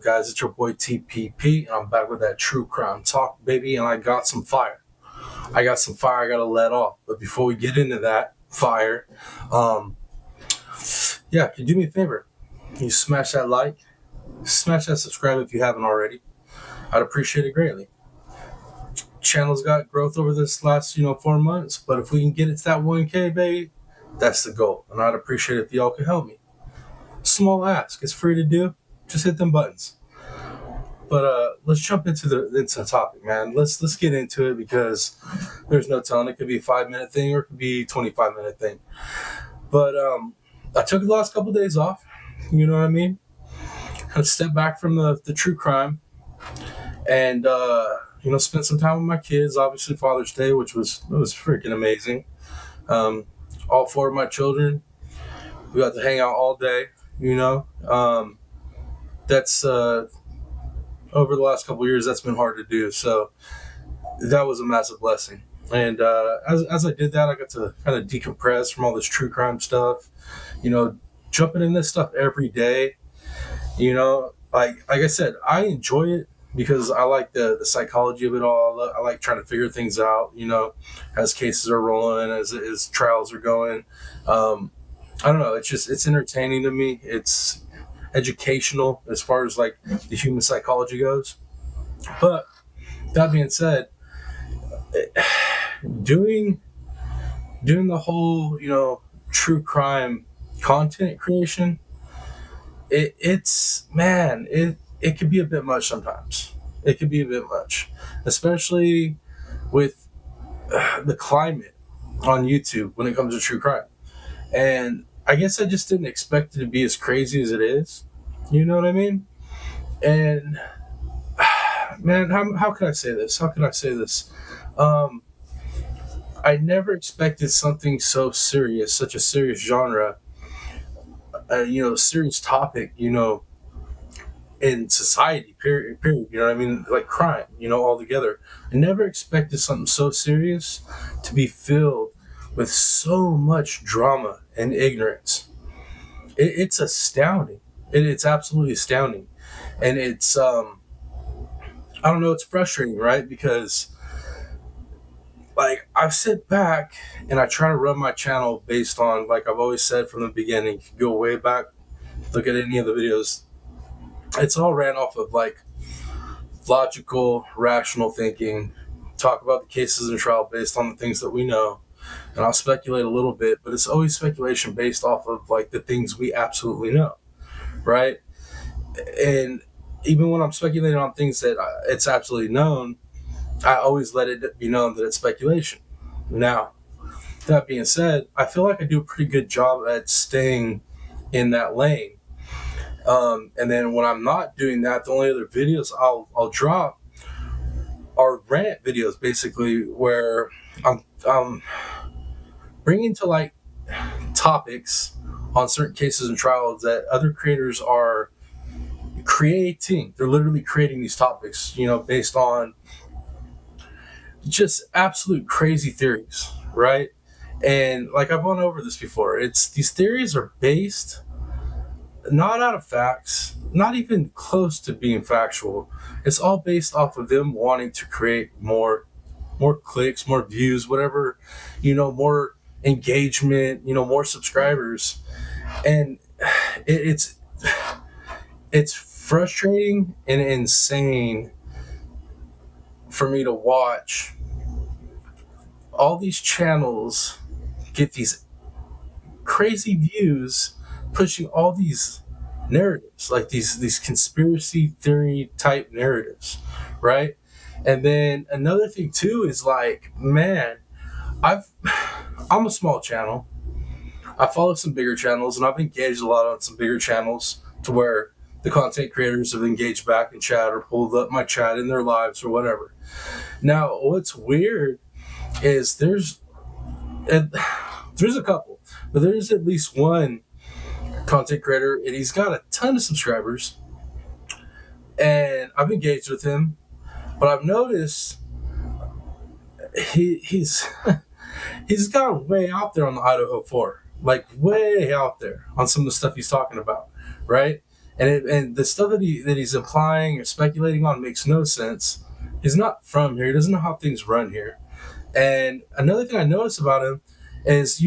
Guys, it's your boy TPP, and I'm back with that true crime talk, baby. And I got some fire. I got some fire I gotta let off. But before we get into that fire, um, yeah, can you do me a favor? Can you smash that like, smash that subscribe if you haven't already? I'd appreciate it greatly. Channel's got growth over this last 4 months, but if we can get it to that 1K, baby, that's the goal. And I'd appreciate it if y'all could help me. Small ask, it's free to do. Just hit them buttons. But let's jump into the topic, man. Let's get into it because there's no telling. It could be a 5 minute thing or it could be 25 minute thing. But I took the last couple of days off. You know what I mean? Kind of step back from the true crime and spent some time with my kids. Obviously Father's Day, which was freaking amazing. All four of my children, we got to hang out all day. That's over the last couple of years, that's been hard to do. So that was a massive blessing. And as I did that, I got to kind of decompress from all this true crime stuff. Jumping in this stuff every day. Like I said, I enjoy it because I like the psychology of it all. I like trying to figure things out. As cases are rolling, as trials are going. I don't know. It's entertaining to me. It's educational as far as like the human psychology goes. But that being said, doing the whole true crime content creation, it could be a bit much sometimes. It could be a bit much, especially with the climate on YouTube when it comes to true crime. And I guess I just didn't expect it to be as crazy as it is. You know what I mean? And man, how can I say this? How can I say this? I never expected something so serious, such a serious genre, serious topic, in society, period. You know what I mean? Like crime, all together. I never expected something so serious to be filled with so much drama and ignorance. It's astounding. It's absolutely astounding. And it's, I don't know, it's frustrating, right? Because like I sit back and I try to run my channel based on, like I've always said from the beginning, go way back, look at any of the videos. It's all ran off of like logical, rational thinking, talk about the cases in trial based on the things that we know. And I'll speculate a little bit, but it's always speculation based off of like the things we absolutely know, right? And even when I'm speculating on things that it's absolutely known, I always let it be known that it's speculation. Now, that being said, I feel like I do a pretty good job at staying in that lane. And then when I'm not doing that, the only other videos I'll drop are rant videos, basically, where I'm bringing to like topics on certain cases and trials that other creators are creating. They're literally creating these topics, based on just absolute crazy theories, right? And like I've gone over this before, it's these theories are based not out of facts, not even close to being factual. It's all based off of them wanting to create more clicks, more views, whatever, more engagement, more subscribers. And it's frustrating and insane for me to watch all these channels get these crazy views pushing all these narratives, like these conspiracy theory type narratives, right? And then another thing too is like, man, I'm a small channel. I follow some bigger channels and I've engaged a lot on some bigger channels to where the content creators have engaged back in chat or pulled up my chat in their lives or whatever. Now, what's weird is there's a couple, but there's at least one content creator and he's got a ton of subscribers and I've engaged with him, but I've noticed he's he's gone way out there on the Idaho 4, like way out there on some of the stuff he's talking about, right? and the stuff that he's implying or speculating on makes no sense. He's not from here. He doesn't know how things run here. And another thing I noticed about him is,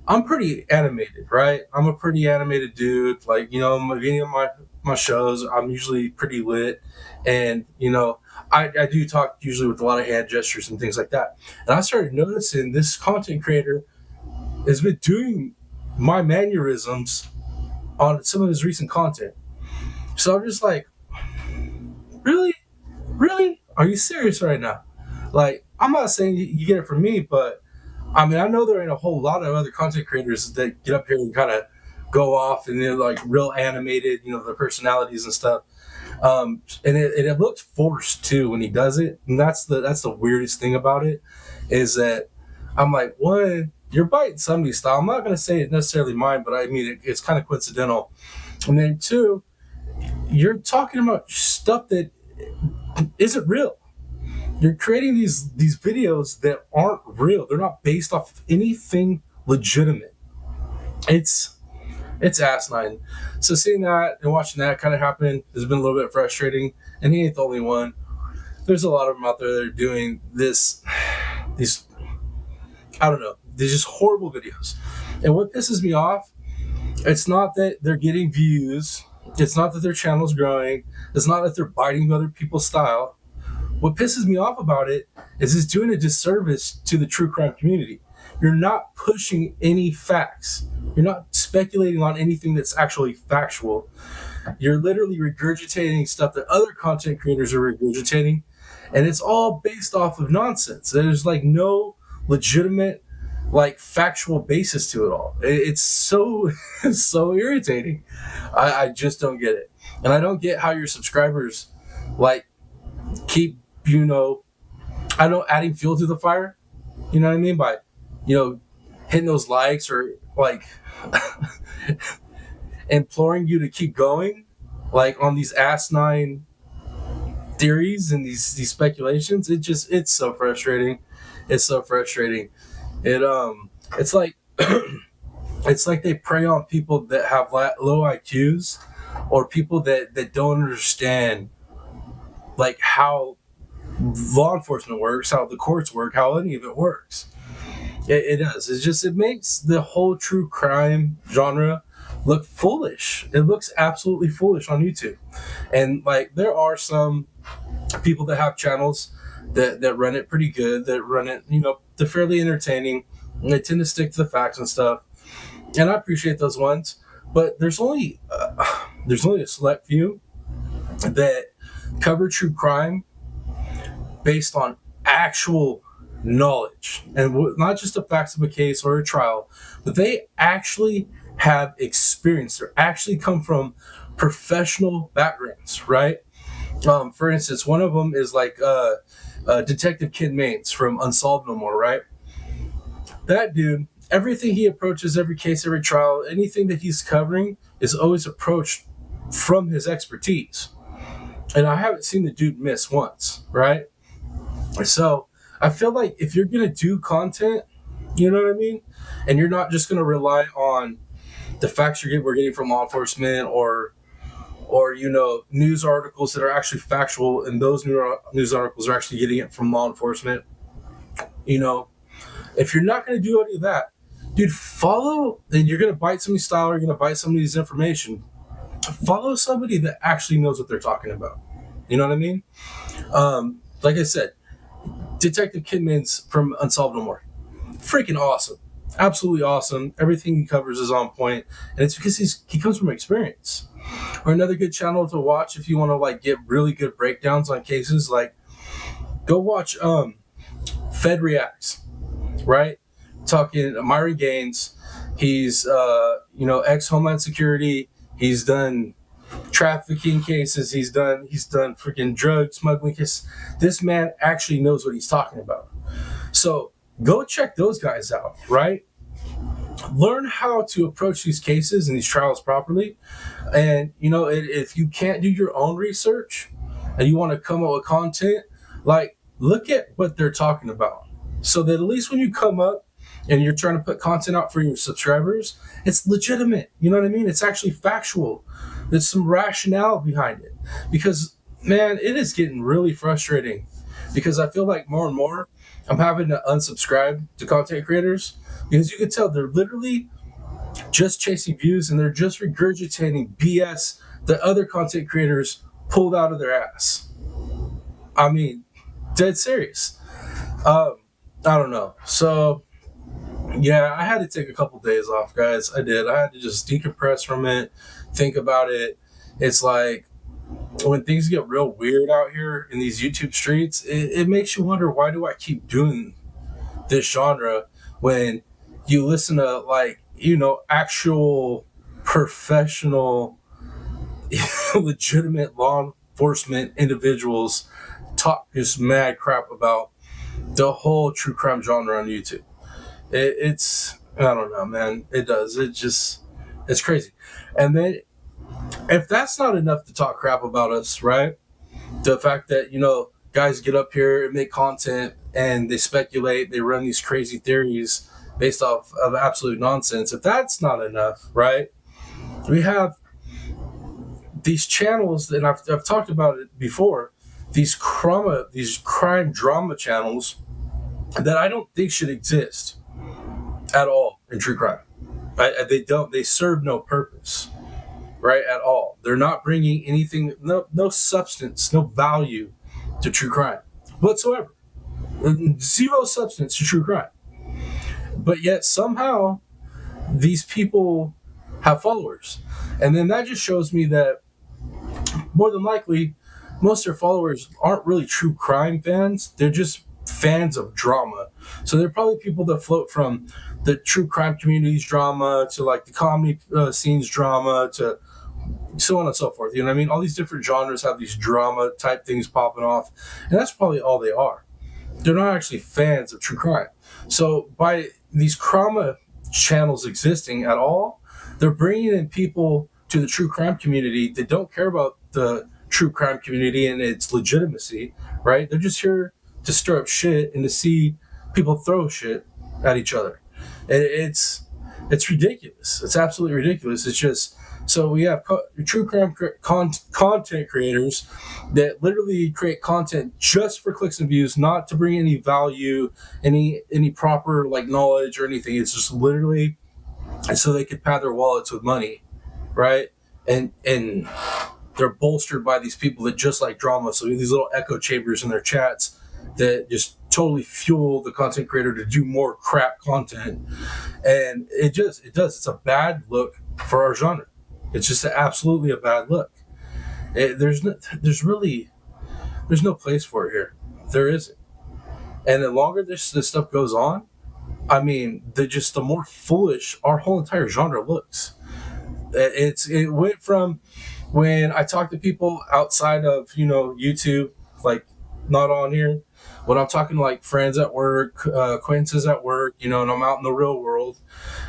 I'm pretty animated, right? I'm a pretty animated dude. Like, beginning of my shows, I'm usually pretty lit. And, I do talk usually with a lot of hand gestures and things like that. And I started noticing this content creator has been doing my mannerisms on some of his recent content. So I'm just like, really? Really? Are you serious right now? Like, I'm not saying you get it from me, but I mean, I know there ain't a whole lot of other content creators that get up here and kind of go off and they're like real animated, their personalities and stuff. And it looks forced too when he does it, and that's the weirdest thing about it, is that I'm like, one, you're biting somebody's style. I'm not gonna say it's necessarily mine, but I mean it's kind of coincidental. And then two, you're talking about stuff that isn't real. You're creating these videos that aren't real. They're not based off of anything legitimate. It's asinine. So seeing that and watching that kind of happen has been a little bit frustrating. And he ain't the only one. There's a lot of them out there that are doing this. These, I don't know. They're just horrible videos. And what pisses me off, it's not that they're getting views. It's not that their channel's growing. It's not that they're biting other people's style. What pisses me off about it is it's doing a disservice to the true crime community. You're not pushing any facts. You're not speculating on anything that's actually factual. You're literally regurgitating stuff that other content creators are regurgitating, and it's all based off of nonsense. There's like no legitimate, like factual basis to it all. It's so so irritating. I just don't get it, and I don't get how your subscribers like keep I don't adding fuel to the fire. You know what I mean by hitting those likes or like imploring you to keep going, like on these asinine theories and these speculations. It's so frustrating. It's so frustrating. It's like it's like they prey on people that have low IQs or people that don't understand like how law enforcement works, how the courts work, how any of it works. It does. It makes the whole true crime genre look foolish. It looks absolutely foolish on YouTube. And like there are some people that have channels that run it pretty good, that run it, they're fairly entertaining, and they tend to stick to the facts and stuff. And I appreciate those ones. But there's only a select few that cover true crime based on actual knowledge and not just the facts of a case or a trial, but they actually have experience. They actually come from professional backgrounds, right? For instance, one of them is like Detective Kid Maines from Unsolved No More, right? That dude, everything he approaches, every case, every trial, anything that he's covering is always approached from his expertise. And I haven't seen the dude miss once, right? So I feel like if you're going to do content, you know what I mean? And you're not just going to rely on the facts we're getting from law enforcement or news articles that are actually factual, and those news articles are actually getting it from law enforcement. If you're not going to do any of that, dude, follow, and you're going to bite somebody's style or you're going to bite somebody's information, follow somebody that actually knows what they're talking about. You know what I mean? Like I said, Detective Kid Maines from Unsolved No More. Freaking awesome. Absolutely awesome. Everything he covers is on point, and it's because he comes from experience. Or another good channel to watch if you want to like get really good breakdowns on cases, like go watch Fed Reacts, right? Talking Myron Gaines. He's ex Homeland Security. He's done trafficking cases. He's done freaking drug smuggling cases. This man actually knows what he's talking about. So go check those guys out, right? Learn how to approach these cases and these trials properly. And if you can't do your own research and you want to come up with content, like look at what they're talking about, so that at least when you come up and you're trying to put content out for your subscribers, it's legitimate. You know what I mean? It's actually factual. There's some rationale behind it. Because, man, it is getting really frustrating because I feel like more and more I'm having to unsubscribe to content creators because you can tell they're literally just chasing views and they're just regurgitating BS that other content creators pulled out of their ass. I mean, dead serious. Um, I don't know. So, yeah, I had to take a couple days off, guys. I did. I had to just decompress from it, think about it. It's like when things get real weird out here in these YouTube streets, it makes you wonder, why do I keep doing this genre when you listen to, like, actual professional legitimate law enforcement individuals talk just mad crap about the whole true crime genre on YouTube. It's, I don't know, man. It does. It's crazy. And then if that's not enough to talk crap about us, right? The fact that, guys get up here and make content and they speculate, they run these crazy theories based off of absolute nonsense. If that's not enough, right? We have these channels, and I've talked about it before, these crime drama channels that I don't think should exist at all in true crime. They serve no purpose, right, at all. They're not bringing anything, no substance, no value to true crime whatsoever. Zero substance to true crime. But yet somehow these people have followers. And then that just shows me that more than likely most of their followers aren't really true crime fans. They're just fans of drama. So they're probably people that float from the true crime community's drama to like the comedy scene's drama to so on and so forth. You know what I mean? All these different genres have these drama type things popping off. And that's probably all they are. They're not actually fans of true crime. So by these Crama channels existing at all, they're bringing in people to the true crime community that don't care about the true crime community and its legitimacy, right? They're just here to stir up shit and to see people throw shit at each other. And it's ridiculous. It's absolutely ridiculous. It's just, so we have true crime content creators that literally create content just for clicks and views, not to bring any value, any proper like knowledge or anything. It's just literally so they could pad their wallets with money, right? And they're bolstered by these people that just like drama. So these little echo chambers in their chats that just totally fuel the content creator to do more crap content. And it does. It's a bad look for our genre. It's just absolutely a bad look. There's no place for it here. There isn't. And the longer this stuff goes on, I mean, the more foolish our whole entire genre looks. It went from when I talk to people outside of YouTube, like not on here, when I'm talking to like friends at work, acquaintances at work, and I'm out in the real world,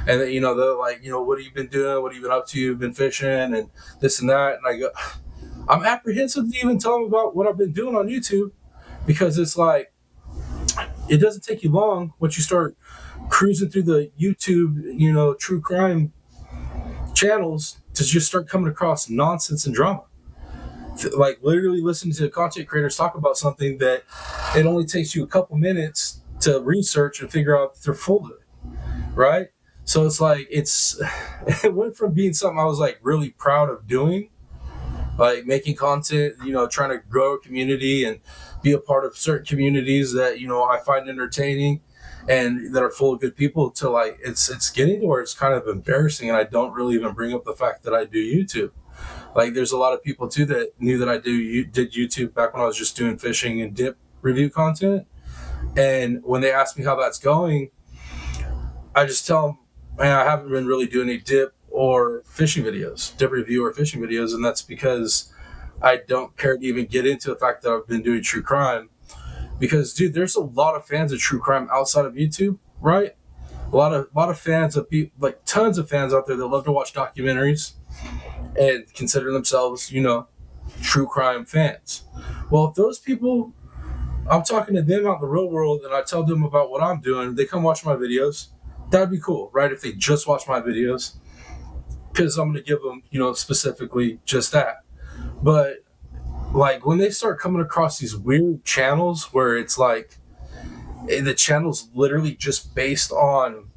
and then, they're like, what have you been doing? What have you been up to? You've been fishing and this and that. And I go, I'm apprehensive to even tell them about what I've been doing on YouTube, because it's like, it doesn't take you long once you start cruising through the YouTube, true crime channels to just start coming across nonsense and drama. Like literally listening to content creators talk about something that it only takes you a couple minutes to research and figure out that they're full of it, right? So it's like it went from being something I was like really proud of doing, like making content, trying to grow a community and be a part of certain communities that I find entertaining and that are full of good people, to like it's getting to where it's kind of embarrassing, and I don't really even bring up the fact that I do YouTube. Like there's a lot of people too that knew that I did YouTube back when I was just doing fishing and dip review content, and when they ask me how that's going, I just tell them, man, I haven't been really doing any dip or fishing videos, dip review or fishing videos, and that's because I don't care to even get into the fact that I've been doing true crime. Because, dude, there's a lot of fans of true crime outside of YouTube, right? A lot of fans of people, like tons of fans out there that love to watch documentaries and consider themselves, true crime fans. Well, if those people, I'm talking to them out in the real world and I tell them about what I'm doing, they come watch my videos, that'd be cool, right? If they just watch my videos. because I'm going to give them, specifically just that. But like when they start coming across these weird channels where it's like the channel's literally just based on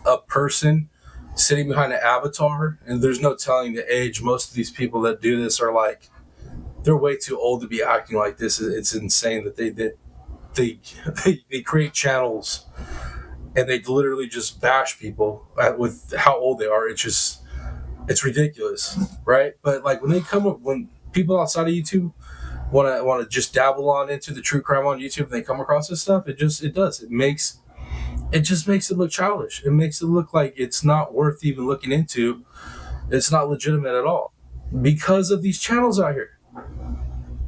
a person sitting behind an avatar, and there's no telling the age. Most of these people that do this are like, they're way too old to be acting like this. It's insane that they create channels and they literally just bash people with how old they are. It's ridiculous, right? But like when people outside of YouTube want to just dabble on into the true crime on YouTube and they come across this stuff, it just makes it look childish. It makes it look like it's not worth even looking into. It's not legitimate at all because of these channels out here.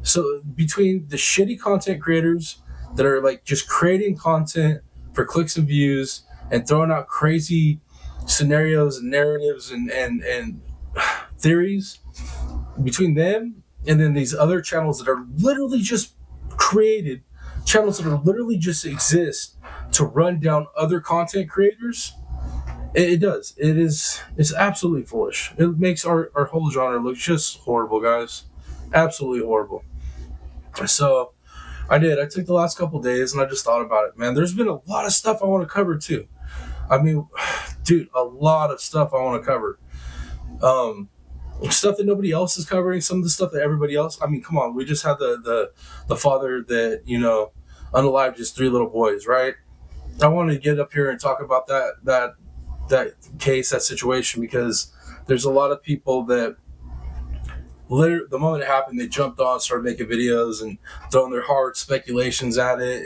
So between the shitty content creators that are like just creating content for clicks and views and throwing out crazy scenarios and narratives and theories, between them and then these other channels that are literally just created, channels that are literally just exist to run down other content creators, it's absolutely foolish. It makes our whole genre look just horrible, guys. Absolutely horrible. So I took the last couple days and I just thought about it, man. There's been a lot of stuff I want to cover too. I mean, dude, a lot of stuff I want to cover. Stuff that nobody else is covering, some of the stuff that everybody else. I mean, come on, we just had the father that unalived his 3 little boys, right? I wanted to get up here and talk about that case, that situation, because there's a lot of people that literally, the moment it happened, they jumped on, started making videos and throwing their hard speculations at it,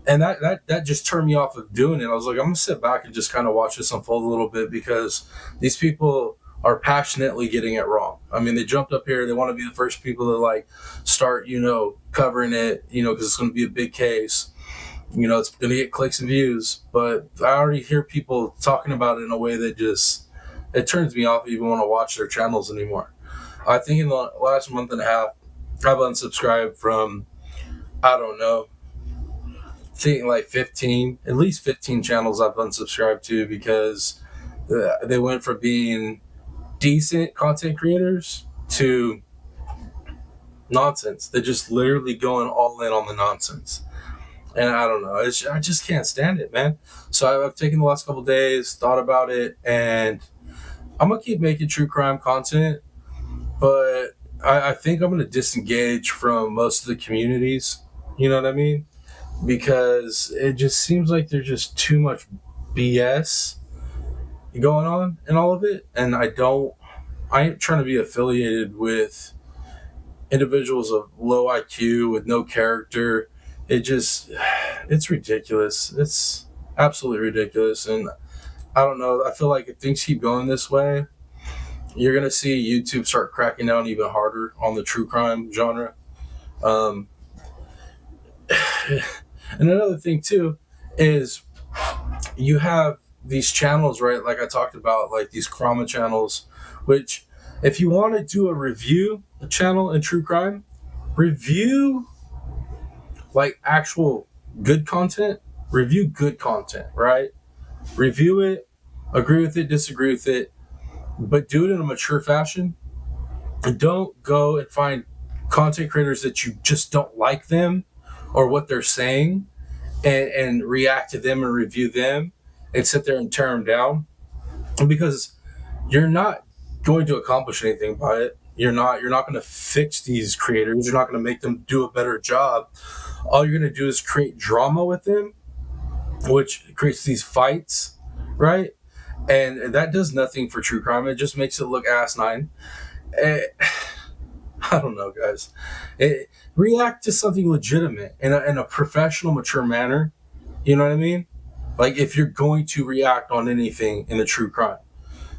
and that just turned me off of doing it. I was like, I'm gonna sit back and just kind of watch this unfold a little bit, because these people are passionately getting it wrong. I mean, they jumped up here, they want to be the first people to like start covering it, because it's going to be a big case, it's going to get clicks and views. But I already hear people talking about it in a way that just, it turns me off even want to watch their channels anymore. I think in the last month and a half, I've unsubscribed from, I don't know, I think like 15, at least 15 channels I've unsubscribed to, because they went from being decent content creators to nonsense. They're just literally going all in on the nonsense. And I don't know. I just can't stand it, man. So I've taken the last couple of days, thought about it, and I'm going to keep making true crime content, but I think I'm going to disengage from most of the communities. You know what I mean? Because it just seems like there's just too much BS going on in all of it. And I ain't trying to be affiliated with individuals of low IQ with no character. It's ridiculous. It's absolutely ridiculous. And I don't know. I feel like if things keep going this way, you're going to see YouTube start cracking down even harder on the true crime genre. And another thing too is you have these channels, right? Like I talked about, like these Crama channels, which if you want to do a review channel in true crime, review like actual good content, review good content, right? Review it, agree with it, disagree with it, but do it in a mature fashion. And don't go and find content creators that you just don't like them or what they're saying and react to them and review them and sit there and tear them down, because you're not going to accomplish anything by it. You're not going to fix these creators. You're not going to make them do a better job. All you're going to do is create drama with them, which creates these fights, right? And that does nothing for true crime. It just makes it look asinine. I don't know, guys. React to something legitimate in a professional, mature manner. You know what I mean? Like if you're going to react on anything in the true crime.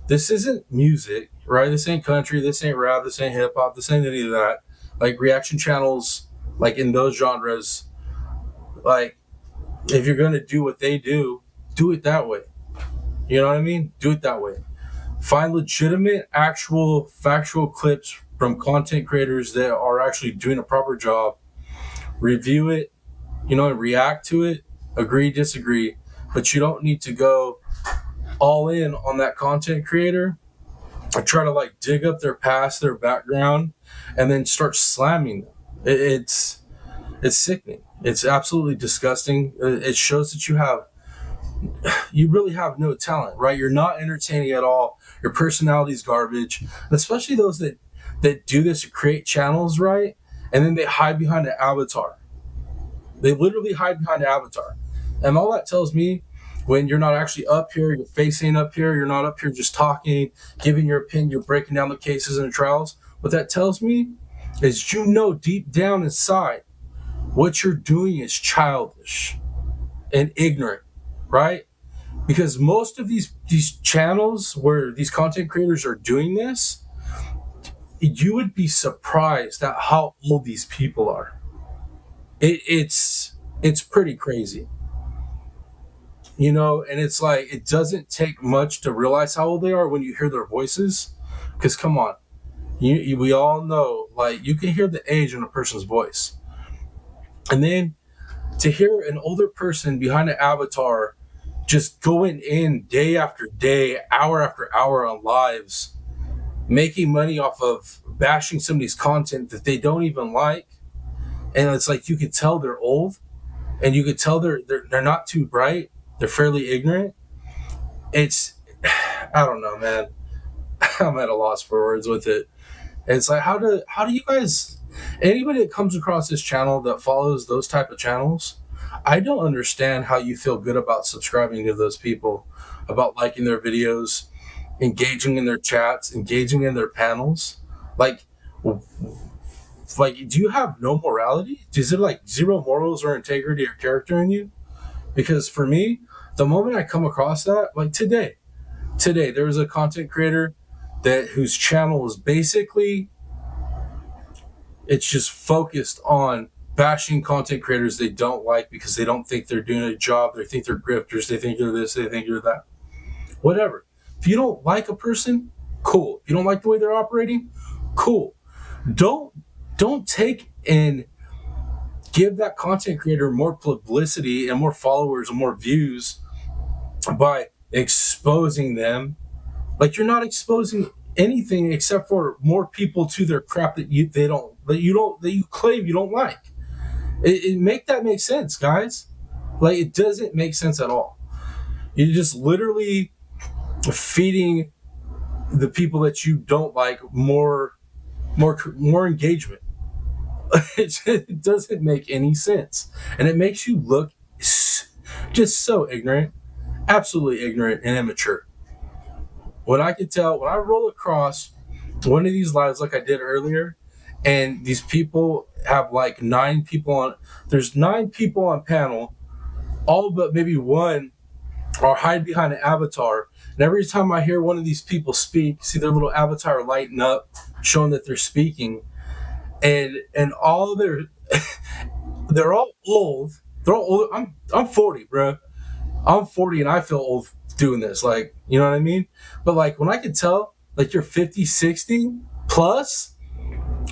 This isn't music, right? This ain't country. This ain't rap. This ain't hip hop. This ain't any of that. Like reaction channels, like in those genres, like if you're going to do what they do it that way. You know what I mean? Do it that way. Find legitimate, actual, factual clips from content creators that are actually doing a proper job. Review it, and react to it. Agree, disagree. But you don't need to go all in on that content creator. I try to like dig up their past, their background, and then start slamming them. It's sickening. It's absolutely disgusting. It shows that you really have no talent, right? You're not entertaining at all. Your personality's garbage, and especially those that do this to create channels, right? And then they hide behind an avatar. They literally hide behind an avatar, and all that tells me, when you're not actually up here, your face ain't up here, you're not up here just talking, giving your opinion, you're breaking down the cases and the trials. What that tells me is, deep down inside, what you're doing is childish and ignorant, right? Because most of these channels where these content creators are doing this, you would be surprised at how old these people are. It's pretty crazy, and it's like, it doesn't take much to realize how old they are when you hear their voices. Because come on, we all know, like, you can hear the age in a person's voice, and then to hear an older person behind an avatar just going in day after day, hour after hour on lives, making money off of bashing somebody's content that they don't even like. And it's like, you could tell they're old, and you could tell they're not too bright. They're fairly ignorant. It's, I don't know, man. I'm at a loss for words with it. It's like, how do you guys, anybody that comes across this channel that follows those type of channels, I don't understand how you feel good about subscribing to those people, about liking their videos, engaging in their chats, engaging in their panels. Like, do you have no morality? Is it like zero morals or integrity or character in you? Because for me, the moment I come across that, like today there was a content creator whose channel is basically, it's just focused on bashing content creators they don't like because they don't think they're doing a job. They think they're grifters. They think they're this. They think they're that. Whatever. If you don't like a person, cool. If you don't like the way they're operating, cool. Don't take and give that content creator more publicity and more followers and more views by exposing them. Like, you're not exposing anything except for more people to their crap that you claim you don't like. Make that make sense, guys. Like, it doesn't make sense at all. You're just literally feeding the people that you don't like more engagement. It doesn't make any sense, and it makes you look just so ignorant, absolutely ignorant and immature. When I can tell, when I roll across one of these lives like I did earlier, and these people have like 9 people on, there's 9 people on panel, all but maybe one are hide behind an avatar. And every time I hear one of these people speak, see their little avatar lighten up, showing that they're speaking, and all they're all old. They're all old. I'm 40, bro. I'm 40 and I feel old doing this. Like, you know what I mean? But like, when I can tell, like, you're 50, 60 plus,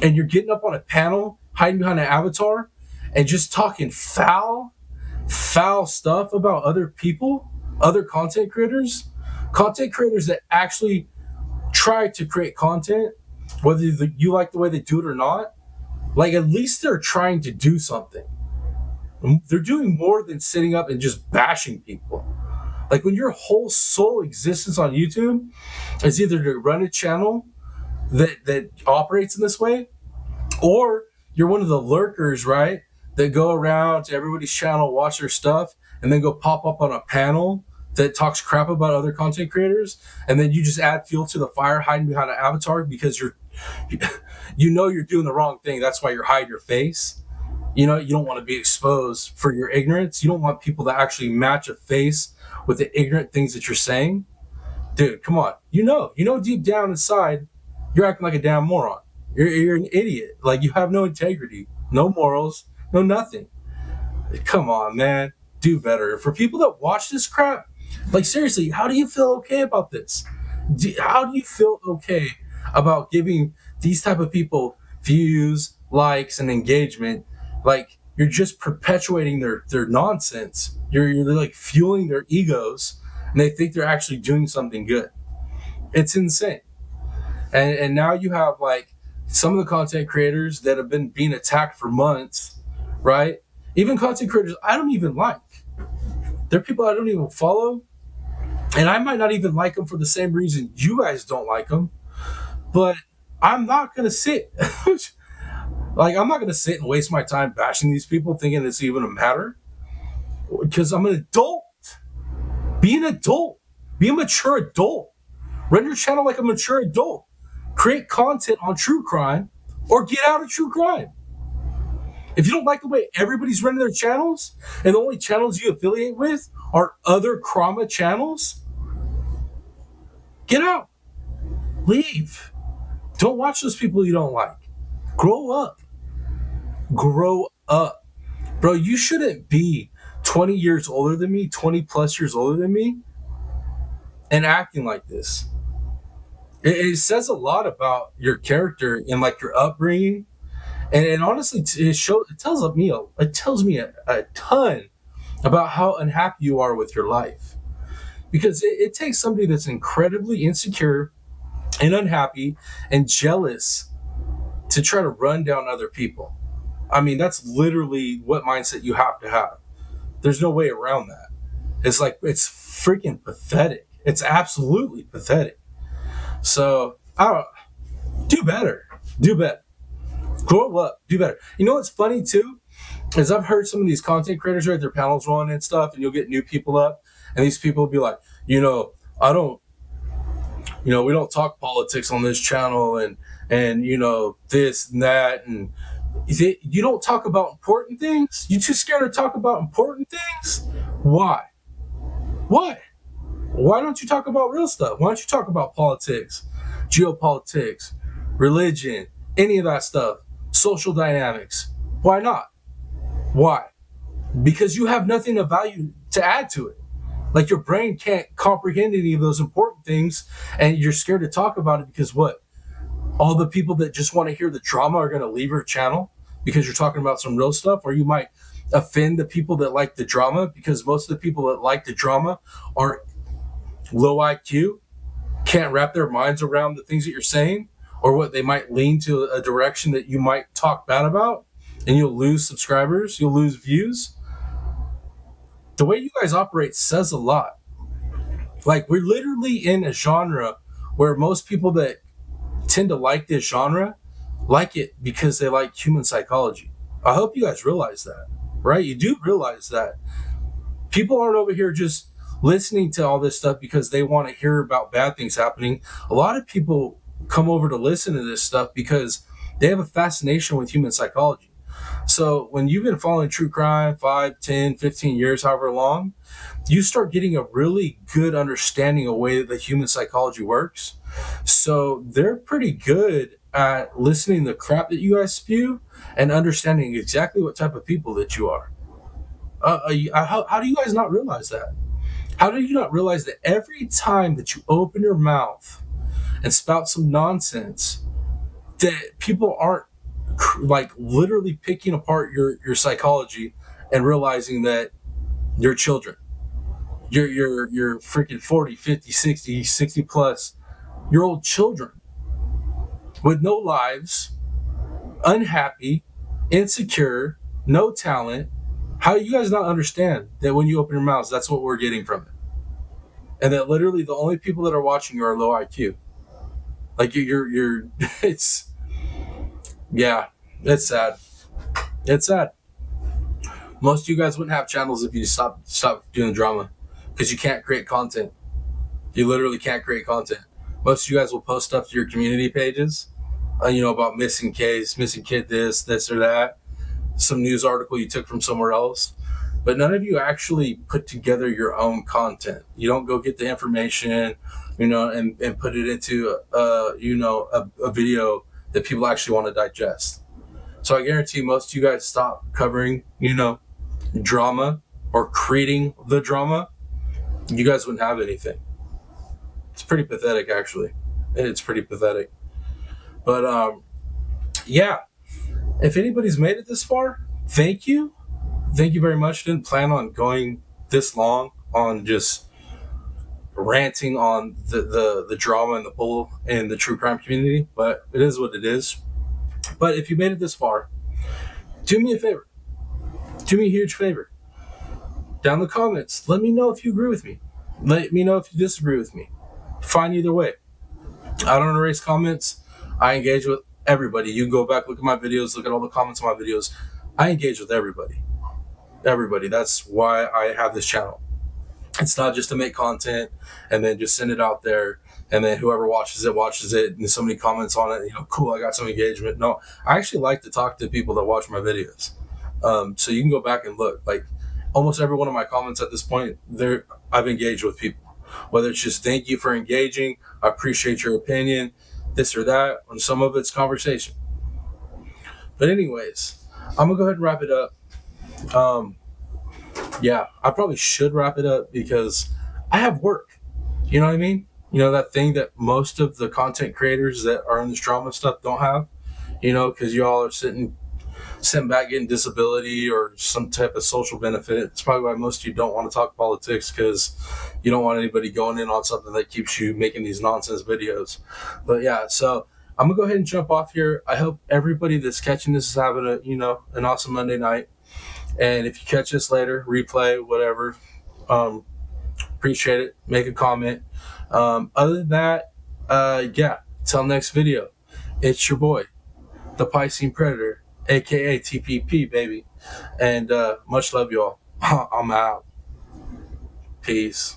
and you're getting up on a panel, hiding behind an avatar, and just talking foul stuff about other people, other content creators that actually try to create content, whether you like the way they do it or not. Like, at least they're trying to do something. They're doing more than sitting up and just bashing people. Like, when your whole sole existence on YouTube is either to run a channel that operates in this way, or you're one of the lurkers, right, that go around to everybody's channel, watch their stuff, and then go pop up on a panel that talks crap about other content creators, and then you just add fuel to the fire, hiding behind an avatar because you're doing the wrong thing. That's why you're hiding your face. You don't want to be exposed for your ignorance. You don't want people to actually match a face with the ignorant things that you're saying. Dude, come on. Deep down inside, you're acting like a damn moron. You're an idiot. Like, you have no integrity, no morals, no nothing. Come on, man. Do better. For people that watch this crap, like, seriously, how do you feel okay about this? How do you feel okay about giving these type of people views, likes, and engagement? Like, you're just perpetuating their nonsense. You're like fueling their egos, and they think they're actually doing something good. It's insane. And now you have like some of the content creators that have been being attacked for months, right? Even content creators I don't even like. They're people I don't even follow, and I might not even like them for the same reason you guys don't like them. But I'm not gonna sit, like I'm not gonna sit and waste my time bashing these people, thinking it's even a matter. Because I'm an adult. Be an adult. Be a mature adult. Run your channel like a mature adult. Create content on true crime, or get out of true crime. If you don't like the way everybody's running their channels, and the only channels you affiliate with are other Crama channels, get out. Leave. Don't watch those people you don't like. Grow up. Grow up. Bro, you shouldn't be 20 years older than me, 20 plus years older than me, and acting like this. It says a lot about your character and like your upbringing. And honestly, it tells me a ton about how unhappy you are with your life. Because it takes somebody that's incredibly insecure and unhappy and jealous to try to run down other people. I mean, that's literally what mindset you have to have. There's no way around that. It's like, it's freaking pathetic. It's absolutely pathetic. So, do better. Do better. Grow up. Do better. You know what's funny too? Is I've heard some of these content creators, right, their panels run and stuff, and you'll get new people up, and these people will be like, we don't talk politics on this channel, and this and that, and you don't talk about important things? You too scared to talk about important things? Why? Why don't you talk about real stuff? Why don't you talk about politics, geopolitics, religion, any of that stuff, social dynamics? Why not? Why? Because you have nothing of value to add to it. Like, your brain can't comprehend any of those important things, and you're scared to talk about it because what? All the people that just want to hear the drama are going to leave your channel because you're talking about some real stuff, or you might offend the people that like the drama, because most of the people that like the drama are low IQ, can't wrap their minds around the things that you're saying, or what they might lean to a direction that you might talk bad about, and you'll lose subscribers, you'll lose views. The way you guys operate says a lot. Like, we're literally in a genre where most people that tend to like this genre like it because they like human psychology. I hope you guys realize that, right? You do realize that people aren't over here just listening to all this stuff because they want to hear about bad things happening. A lot of people come over to listen to this stuff because they have a fascination with human psychology. So when you've been following true crime 5, 10, 15 years, however long, you start getting a really good understanding of the way that the human psychology works. So they're pretty good at listening to the crap that you guys spew and understanding exactly what type of people that you are. How do you guys not realize that? How do you not realize that every time that you open your mouth and spout some nonsense, that people aren't like literally picking apart your psychology and realizing that you're children? You're freaking 40, 50, 60 plus. You're old children with no lives, unhappy, insecure, no talent. How do you guys not understand that when you open your mouths, that's what we're getting from it? And that literally the only people that are watching you are low IQ. Like, you're it's, yeah, it's sad. It's sad. Most of you guys wouldn't have channels if you stop doing drama, because you can't create content. You literally can't create content. Most of you guys will post stuff to your community pages, about missing case, missing kid, this or that, some news article you took from somewhere else. But none of you actually put together your own content. You don't go get the information, and put it into a video that people actually want to digest. So I guarantee most of you guys stop covering, drama or creating the drama, you guys wouldn't have anything. It's pretty pathetic, actually. It's pretty pathetic. But yeah, if anybody's made it this far, thank you. Thank you very much. Didn't plan on going this long on just ranting on the drama and the bull in the true crime community, but it is what it is. But if you made it this far, do me a favor. Do me a huge favor. Down in the comments, let me know if you agree with me. Let me know if you disagree with me. Fine either way. I don't erase comments. I engage with everybody. You can go back, look at my videos, look at all the comments on my videos. I engage with everybody. Everybody. That's why I have this channel. It's not just to make content and then just send it out there and then whoever watches it and somebody comments on it, cool, I got some engagement. No, I actually like to talk to people that watch my videos. So you can go back and look. Like almost every one of my comments at this point, I've engaged with people. Whether it's just thank you for engaging, I appreciate your opinion, this or that, and some of it's conversation. But anyways, I'm gonna go ahead and wrap it up. Yeah, I probably should wrap it up because I have work. You know what I mean? That thing that most of the content creators that are in this drama stuff don't have, because y'all are sitting back getting disability or some type of social benefit. It's probably why most of you don't want to talk politics, because you don't want anybody going in on something that keeps you making these nonsense videos. But yeah, so I'm gonna go ahead and jump off here. I hope everybody that's catching this is having an awesome Monday night. And if you catch this later, replay, whatever, appreciate it. Make a comment. Other than that, yeah, till next video, it's your boy, the Piscine Predator, aka TPP, baby. And much love, y'all. I'm out. Peace.